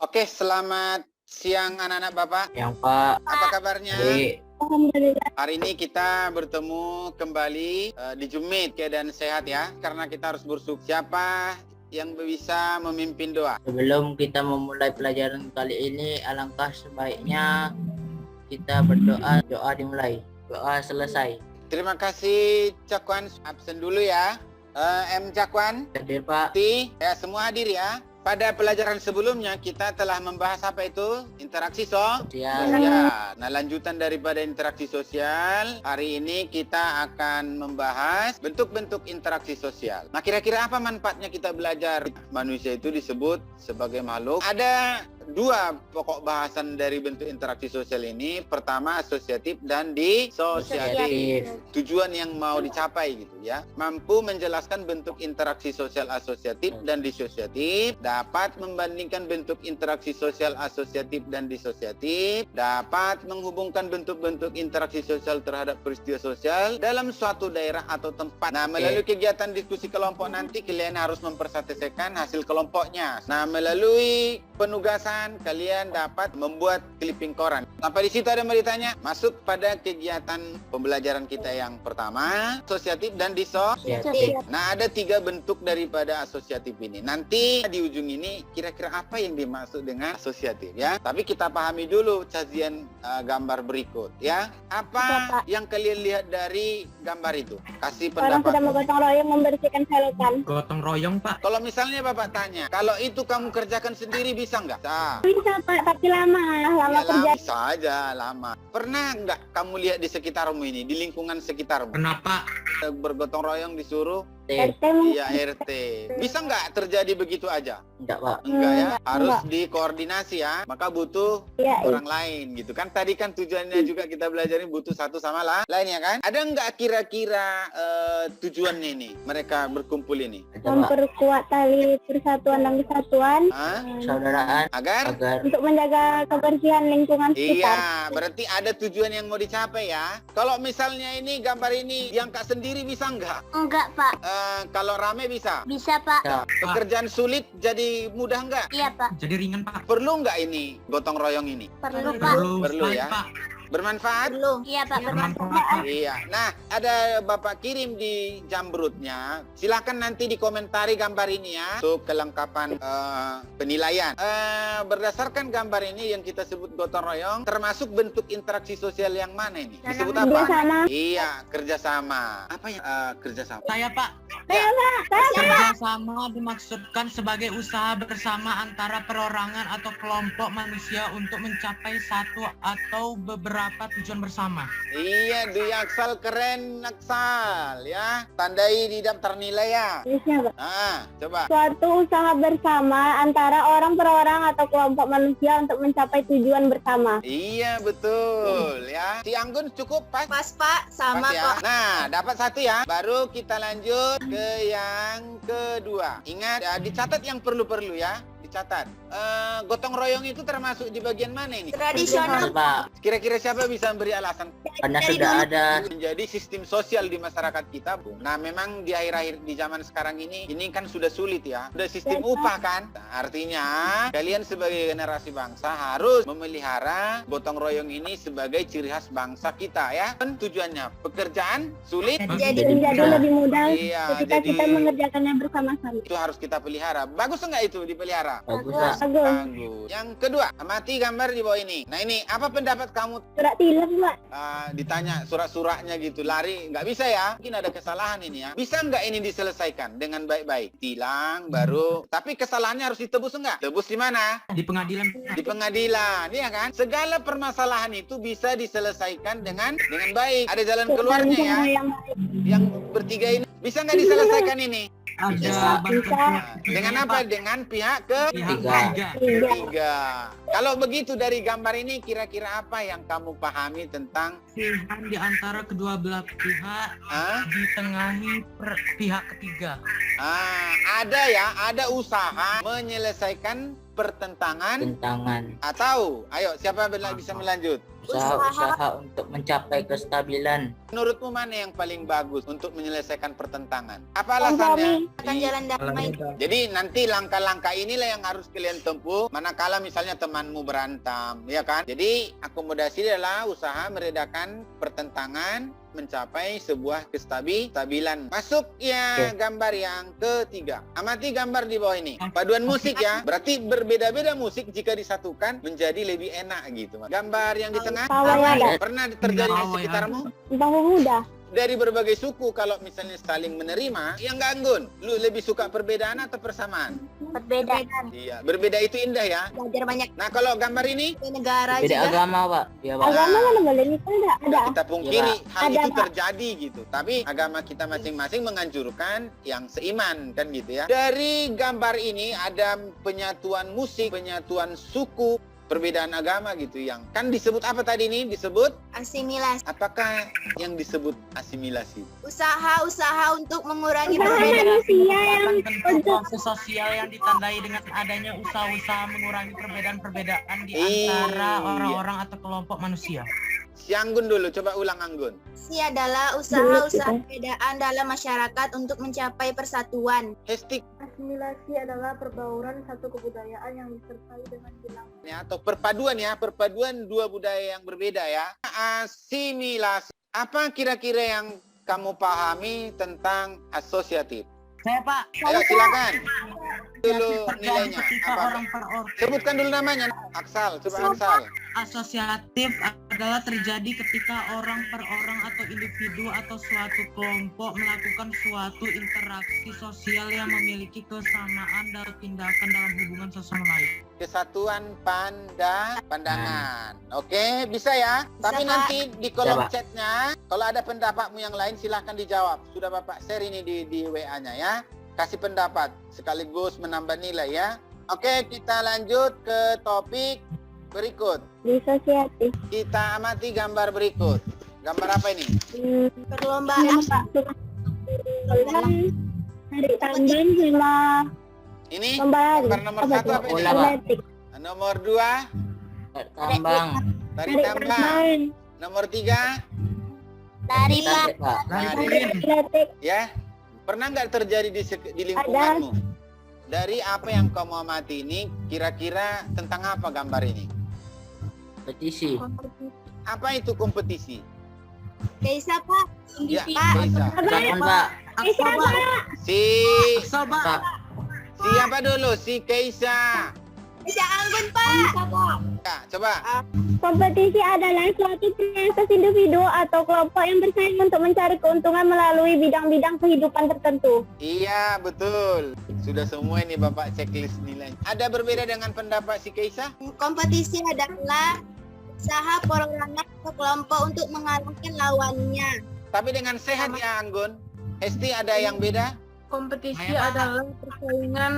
Oke, selamat siang anak-anak Bapak. Yang Pak. Apa kabarnya? Baik. Alhamdulillah. Hari ini kita bertemu kembali di Jumit keadaan sehat ya. Karena kita harus bersyukur. Siapa yang bisa memimpin doa? Sebelum kita memulai pelajaran kali ini, alangkah sebaiknya kita berdoa. Doa dimulai, doa selesai. Terima kasih Cakwan, absen dulu ya. M Cakwan, Hadir Pak. ya semua hadir ya. Pada pelajaran sebelumnya kita telah membahas apa itu? Interaksi sosial. Nah, lanjutan daripada interaksi sosial, hari ini kita akan membahas bentuk-bentuk interaksi sosial. Nah, kira-kira apa manfaatnya kita belajar? Manusia itu disebut sebagai makhluk. Ada dua pokok bahasan dari bentuk interaksi sosial ini. Pertama, asosiatif dan disosiatif. Tujuan yang mau dicapai gitu ya. Mampu menjelaskan bentuk interaksi sosial asosiatif dan disosiatif, dapat membandingkan bentuk interaksi sosial asosiatif dan disosiatif, dapat menghubungkan bentuk-bentuk interaksi sosial terhadap peristiwa sosial dalam suatu daerah atau tempat. Nah, melalui kegiatan diskusi kelompok nanti kalian harus mempresentasikan hasil kelompoknya. Nah, melalui penugasan kalian dapat membuat clipping koran. Sampai di situ ada yang mau ditanya? Masuk pada kegiatan pembelajaran kita yang pertama, asosiatif dan disosiatif. Nah, ada 3 bentuk daripada asosiatif ini. Nanti di ujung ini kira-kira apa yang dimaksud dengan asosiatif ya. Tapi kita pahami dulu cazian gambar berikut ya. Apa yang kalian lihat dari gambar itu? Kasih Orang pendapat. sedang bergotong royong membersihkan selokan. Gotong royong, Pak. Kalau misalnya Bapak tanya, kalau itu kamu kerjakan sendiri bisa nggak? Bisa Pak, tapi lama Ya, kerja. bisa aja lama. Pernah nggak kamu lihat di sekitarmu ini, di lingkungan sekitarmu? Kenapa? Bergotong royong disuruh RT mungkin. ya RT. Bisa nggak terjadi begitu aja? Enggak Pak. Enggak ya, Enggak. harus dikoordinasi ya. Maka butuh Iya, orang lain gitu kan. Tadi kan tujuannya juga kita belajarin butuh satu sama lain ya kan. Ada nggak kira-kira tujuannya ini mereka berkumpul ini? Ada Pak. memperkuat tali persatuan dan kesatuan Hah? Persaudaraan Agar? untuk menjaga kebersihan lingkungan sekitar. Iya, berarti ada tujuan yang mau dicapai ya. Kalau misalnya ini gambar ini diangkat sendiri bisa nggak? Enggak, Pak. Kalau rame bisa. Bisa, Pak. Ya. Pekerjaan sulit jadi mudah nggak? Iya, Pak. Jadi ringan, Pak. Perlu nggak ini gotong royong ini? Perlu, Pak. Perlu sekali, ya. Pak. Bermanfaat? Perlu. Iya, Pak. Bermanfaat, Bermanfaat. Pak. Iya. Nah, ada Bapak kirim di Jambrutnya. Silakan nanti dikomentari gambar ini ya untuk kelengkapan penilaian. Berdasarkan gambar ini yang kita sebut gotong royong, termasuk bentuk interaksi sosial yang mana ini? Disebut apa? Kerjasama. Iya, kerjasama. Apa ya kerjasama? Saya, Pak. Ya. Kerjasama dimaksudkan sebagai usaha bersama antara perorangan atau kelompok manusia untuk mencapai satu atau beberapa tujuan bersama. Iya, Dwi Aksal keren Aksal ya. Tandai di daftar nilai ya. Tulisnya, Pak. Coba. Suatu usaha bersama antara orang per orang atau kelompok manusia untuk mencapai tujuan bersama. Iya, betul ya. Si Anggun cukup pas? Pas, Pak. Sama Pas ya. kok. Nah, dapat 1 ya. Baru kita lanjut ke yang kedua. Ingat ya, dicatat yang perlu-perlu ya. Dicatat. Gotong royong itu termasuk di bagian mana ini? Tradisional. Pak. Kira-kira siapa bisa beri alasan? Karena sudah ada Menjadi sistem sosial di masyarakat kita, Bu. Nah, memang di akhir-akhir di zaman sekarang ini kan sudah sulit ya. Sudah sistem upah kan? Nah, artinya kalian sebagai generasi bangsa harus memelihara gotong royong ini sebagai ciri khas bangsa kita ya. Dan tujuannya pekerjaan sulit. Menjadi mudah. lebih mudah Iya, ketika jadi kita mengerjakannya bersama-sama. itu harus kita pelihara. Bagus enggak itu dipelihara? bagus Pak. Bagus. Bagus. Yang kedua, amati gambar di bawah ini. Nah, ini apa pendapat kamu? Surat tilap, Pak. Ditanya surat-suratnya gitu, lari nggak bisa ya? Mungkin ada kesalahan ini ya. Bisa nggak ini diselesaikan dengan baik-baik? Tilang baru. Tapi kesalahannya harus ditebus enggak? Tebus di mana? Di pengadilan, Pak. Di pengadilan, iya kan? Segala permasalahan itu bisa diselesaikan dengan baik. Ada jalan keluarnya ya. Yang baik. Yang bertiga ini bisa nggak diselesaikan ini? Ada bantuan Bisa. Dengan apa? Dengan pihak pihak Tiga. ketiga. ketiga. Kalau begitu dari gambar ini kira-kira apa yang kamu pahami tentang Pilihan di antara kedua belah pihak ditengahi pihak ketiga. ada ya, ada usaha menyelesaikan pertentangan Tentangan. atau ayo siapa bisa melanjut? Usaha-usaha untuk mencapai kestabilan. Menurutmu mana yang paling bagus untuk menyelesaikan pertentangan? Apa Kompromi. alasannya? Akan jalan damai. Jadi nanti langkah-langkah inilah yang harus kalian tempuh manakala misalnya temanmu berantem, ya kan? Jadi akomodasi adalah usaha meredakan pertentangan, mencapai sebuah kestabilan. Masuk ya gambar yang ketiga. Amati gambar di bawah ini. Paduan musik ya. Berarti berbeda-beda musik jika disatukan menjadi lebih enak gitu. Gambar yang di tengah Pawai ada. pernah terjadi di sekitarmu? Bahu muda. Dari berbagai suku kalau misalnya saling menerima, yang nggak Anggun, lu lebih suka perbedaan atau persamaan? Perbedaan. Iya, berbeda itu indah ya. Belajar banyak Nah kalau gambar ini, negara Beda juga. agama, Pak. Ya, Pak. Agama mana boleh nikah enggak? Ada. kita pungkiri hal Ada, itu Pak. terjadi gitu. Tapi agama kita masing-masing menganjurkan yang seiman kan gitu ya. Dari gambar ini ada penyatuan musik, penyatuan suku, perbedaan agama gitu yang kan disebut apa tadi ini? Disebut Asimilasi. apakah yang disebut asimilasi? Usaha-usaha untuk mengurangi Usaha perbedaan. manusia yang Bentuk proses sosial yang ditandai dengan adanya usaha-usaha mengurangi perbedaan-perbedaan di antara Iya. orang-orang atau kelompok manusia. Si Anggun dulu, coba ulang Anggun. Ini adalah usaha-usaha perbedaan dalam masyarakat untuk mencapai persatuan. Hesti Asimilasi adalah perbauran satu kebudayaan yang disertai dengan hilang. ya, atau perpaduan ya, perpaduan dua budaya yang berbeda ya. Asimilasi. Apa kira-kira yang kamu pahami tentang asosiatif? Saya Pak, Ayo silakan. Dulu terjadi nilainya ketika apa? orang per orang. Sebutkan dulu namanya. Aksal, coba Aksal. Asosiatif adalah terjadi ketika orang per orang atau individu atau suatu kelompok melakukan suatu interaksi sosial yang memiliki kesamaan dan tindakan dalam hubungan sesama lain. Kesatuan pandangan. Oke, bisa ya. Tapi Pak. nanti di kolom Bisa, Pak. chatnya, kalau ada pendapatmu yang lain silahkan dijawab. Sudah Bapak share ini di WA-nya ya. Kasih pendapat sekaligus menambah nilai ya. Oke, kita lanjut ke topik berikut. Disosiatif. Kita amati gambar berikut. Gambar apa ini? Perlombaan. Dari tambahan sama Ini pembahasan. gambar nomor satu apa ini? Bola, Pak. Atletik. Nomor 2, Tambang. tari Dari tambang. tambahan. Nomor 3, Dari Target, Pak. Atletik. ya. Pernah nggak terjadi di lingkunganmu? Dari apa yang kamu amati ini, kira-kira tentang apa gambar ini? Petisi. Apa itu kompetisi? Kaisa Pak. Ya, Pak. Kaisa. Jangan, Pak. Aksa Pak, Si Aksa Pak. Pak. siapa dulu? Si Kaisa. Kaisa Anggun Pak. Ya, coba. Kompetisi adalah suatu proses individu atau kelompok yang bersaing untuk mencari keuntungan melalui bidang-bidang kehidupan tertentu. Iya, betul. Sudah semua ini Bapak checklist nilai. Ada berbeda dengan pendapat si Kaisa? Kompetisi adalah usaha perorangan atau kelompok untuk mengalahkan lawannya. Tapi dengan sehat ya Anggun. Hesti ada yang beda? Kompetisi Ayo, Pak. adalah persaingan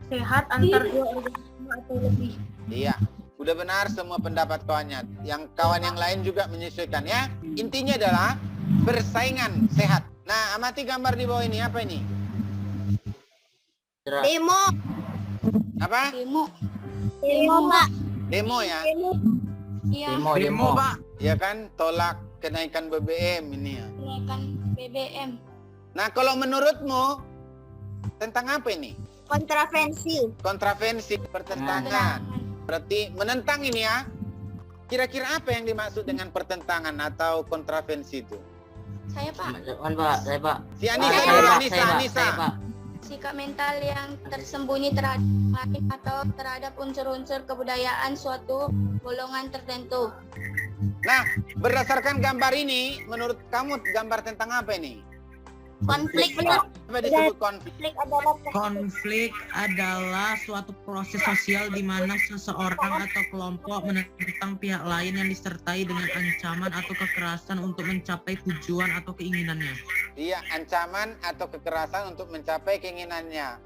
sehat antar dua organisme atau lebih. Iya. Udah benar semua pendapat kawannya. Yang kawan yang lain juga menyesuaikan ya. Intinya adalah persaingan sehat. Nah, amati gambar di bawah ini. Apa ini? Demo. Apa? Demo Pak. Demo ya. Iya. Demo Pak. Ya kan, tolak kenaikan BBM ini ya. Kenaikan BBM. Nah, kalau menurutmu tentang apa ini? Kontravensi. Kontravensi, pertentangan. Berarti menentang ini ya. Kira-kira apa yang dimaksud dengan pertentangan atau kontravensi itu? Saya Pak. Jangan, Pak. Saya, Pak. Si Anissa Saya, dulu, Pak. Anissa, Saya, Pak. Anissa. Saya, Pak. Sikap mental yang tersembunyi terhadap lain atau terhadap unsur-unsur kebudayaan suatu golongan tertentu. Nah, berdasarkan gambar ini, menurut kamu gambar tentang apa ini? Konflik. Apa disebut konflik? Konflik adalah Konflik adalah suatu proses sosial di mana seseorang atau kelompok menentang pihak lain yang disertai dengan ancaman atau kekerasan untuk mencapai tujuan atau keinginannya. Iya, ancaman atau kekerasan untuk mencapai keinginannya.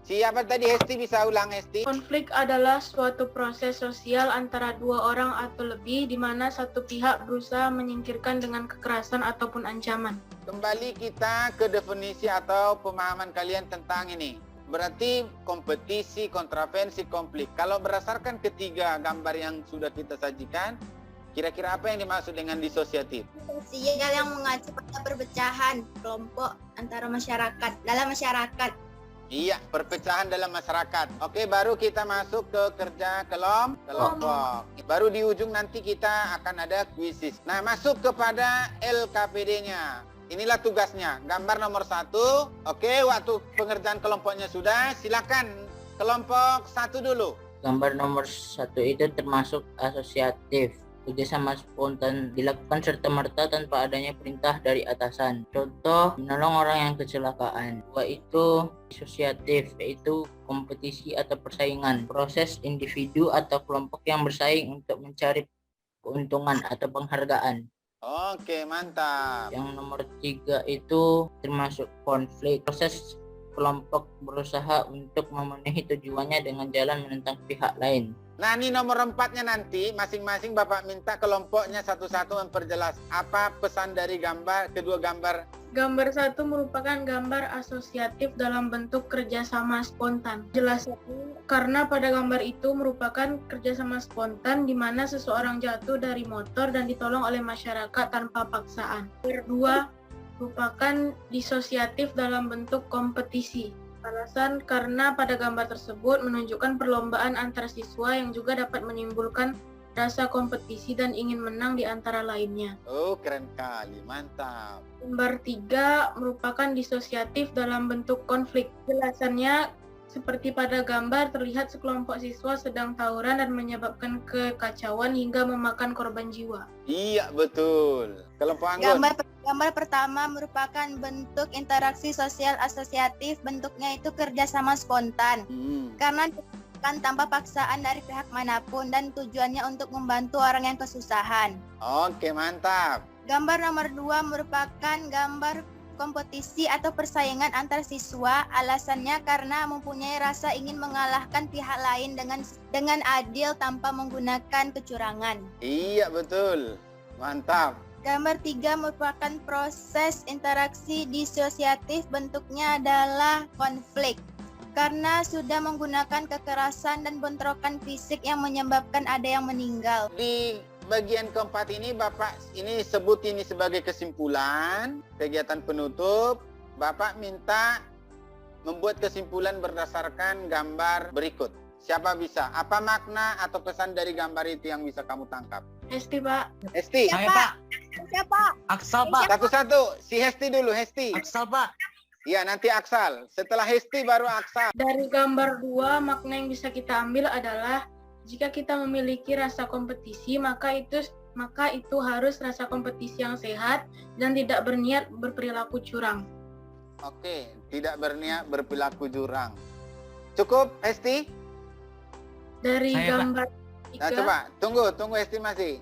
Siapa tadi Hesti, bisa ulang Hesti? Konflik adalah suatu proses sosial antara dua orang atau lebih di mana satu pihak berusaha menyingkirkan dengan kekerasan ataupun ancaman. Kembali kita ke definisi atau pemahaman kalian tentang ini. Berarti kompetisi, kontravensi, konflik. Kalau berdasarkan ketiga gambar yang sudah kita sajikan, Kira-kira apa yang dimaksud dengan disosiatif? Sosial yang mengacu pada perpecahan kelompok antara masyarakat dalam masyarakat. Iya, perpecahan dalam masyarakat. Oke, baru kita masuk ke kerja kelompok. Baru di ujung nanti kita akan ada kuisis. Nah, masuk kepada LKPD-nya. Inilah tugasnya. Gambar nomor 1. Oke, waktu pengerjaan kelompoknya sudah. Silakan kelompok 1 dulu. Gambar nomor 1 itu termasuk asosiatif. Kerjasama spontan dilakukan serta-merta tanpa adanya perintah dari atasan. Contoh, menolong orang yang kecelakaan. 2 itu disosiatif, yaitu kompetisi atau persaingan. Proses individu atau kelompok yang bersaing untuk mencari keuntungan atau penghargaan. Oke, mantap. Yang nomor 3 itu termasuk konflik. Proses kelompok berusaha untuk memenuhi tujuannya dengan jalan menentang pihak lain. Nah, ini nomor 4-nya nanti masing-masing Bapak minta kelompoknya satu-satu memperjelas apa pesan dari kedua gambar. Gambar 1 merupakan gambar asosiatif dalam bentuk kerjasama spontan. Jelas karena pada gambar itu merupakan kerjasama spontan di mana seseorang jatuh dari motor dan ditolong oleh masyarakat tanpa paksaan. Kedua, merupakan disosiatif dalam bentuk kompetisi. Alasan karena pada gambar tersebut menunjukkan perlombaan antar siswa yang juga dapat menimbulkan rasa kompetisi dan ingin menang di antara lainnya. Oh, keren kali, mantap. Gambar 3 merupakan disosiatif dalam bentuk konflik. Jelasannya seperti pada gambar terlihat sekelompok siswa sedang tawuran dan menyebabkan kekacauan hingga memakan korban jiwa. Iya, betul. Kelompok Anggun. Gambar pertama merupakan bentuk interaksi sosial asosiatif, bentuknya itu kerjasama spontan. Karena dilakukan tanpa paksaan dari pihak manapun dan tujuannya untuk membantu orang yang kesusahan. Oke, mantap. Gambar nomor 2 merupakan gambar kompetisi atau persaingan antar siswa. Alasannya karena mempunyai rasa ingin mengalahkan pihak lain dengan adil tanpa menggunakan kecurangan. Iya, betul. Mantap. Gambar 3 merupakan proses interaksi disosiatif, bentuknya adalah konflik. Karena sudah menggunakan kekerasan dan bentrokan fisik yang menyebabkan ada yang meninggal. Di bagian keempat ini Bapak ini sebut ini sebagai kesimpulan, kegiatan penutup. Bapak minta membuat kesimpulan berdasarkan gambar berikut. Siapa bisa? Apa makna atau pesan dari gambar itu yang bisa kamu tangkap? Hesti, Pak. Hesti. Saya Pak. Siapa? Aksal Pak. Satu-satu. Si Hesti dulu, Hesti. Aksal Pak. Iya, nanti Aksal. Setelah Hesti baru Aksal. Dari gambar 2, makna yang bisa kita ambil adalah jika kita memiliki rasa kompetisi, maka itu harus rasa kompetisi yang sehat dan tidak berniat berperilaku curang. Oke, tidak berniat berperilaku curang. Cukup, Hesti? Dari Saya, gambar Nah, 3, coba. Tunggu estimasi.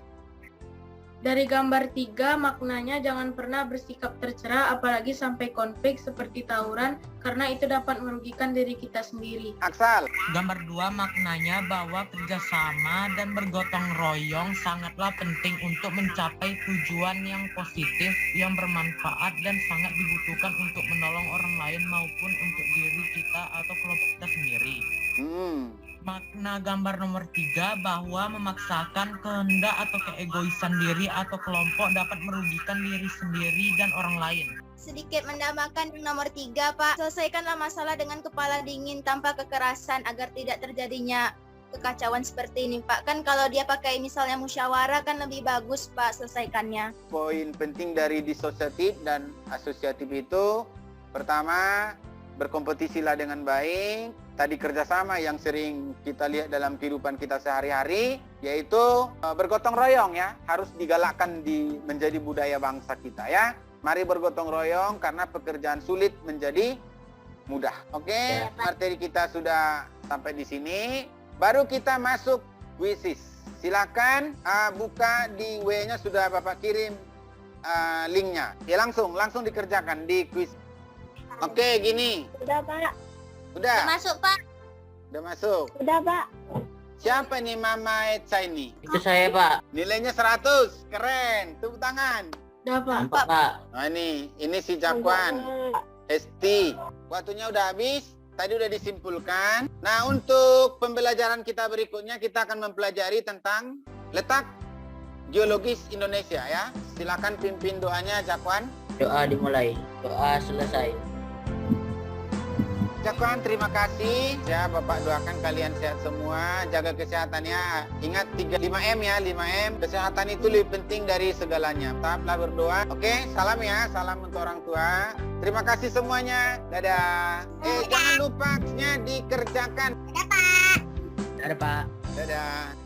dari gambar 3 maknanya jangan pernah bersikap tercela apalagi sampai konflik seperti tawuran karena itu dapat merugikan diri kita sendiri. Aksal. Gambar 2 maknanya bahwa kerjasama dan bergotong royong sangatlah penting untuk mencapai tujuan yang positif, yang bermanfaat dan sangat dibutuhkan untuk menolong orang lain maupun untuk diri kita atau kelompok kita sendiri. Makna gambar nomor 3 bahwa memaksakan kehendak atau keegoisan diri atau kelompok dapat merugikan diri sendiri dan orang lain. Sedikit menambahkan yang nomor 3, Pak. Selesaikanlah masalah dengan kepala dingin tanpa kekerasan agar tidak terjadinya kekacauan seperti ini, Pak. Kan kalau dia pakai misalnya musyawarah kan lebih bagus, Pak, selesaikannya. Poin penting dari disosiatif dan asosiatif itu, pertama, berkompetisilah dengan baik. Tadi kerjasama yang sering kita lihat dalam kehidupan kita sehari-hari, yaitu bergotong royong ya, harus digalakkan menjadi budaya bangsa kita ya. Mari bergotong royong karena pekerjaan sulit menjadi mudah. Oke, materi kita sudah sampai di sini. Baru kita masuk kuisis. Silakan buka di W-nya sudah Bapak kirim linknya. Ya langsung dikerjakan di kuis. Oke, gini. Udah, Pak. Udah. Masuk, Pak. Udah masuk. Udah, Pak. Siapa nih Mama Eca ini? Itu saya, Pak. Nilainya 100. Keren. Tepuk tangan. Udah, Pak. Nampak, Pak. Nah ini si Jakwan. Hesti. Waktunya udah habis. Tadi udah disimpulkan. Nah, untuk pembelajaran kita berikutnya kita akan mempelajari tentang letak Geologis Indonesia ya. Silakan pimpin doanya, Jakwan. Doa dimulai. Doa selesai. Jakwan, terima kasih. Ya, Bapak doakan kalian sehat semua. Jaga kesehatannya. Ingat 5M ya, 5M. Kesehatan itu lebih penting dari segalanya. Tetaplah berdoa. Oke, salam ya. Salam untuk orang tua. Terima kasih semuanya. Dadah. Jangan lupa dikerjakan. Dadah, Pak. Dadah.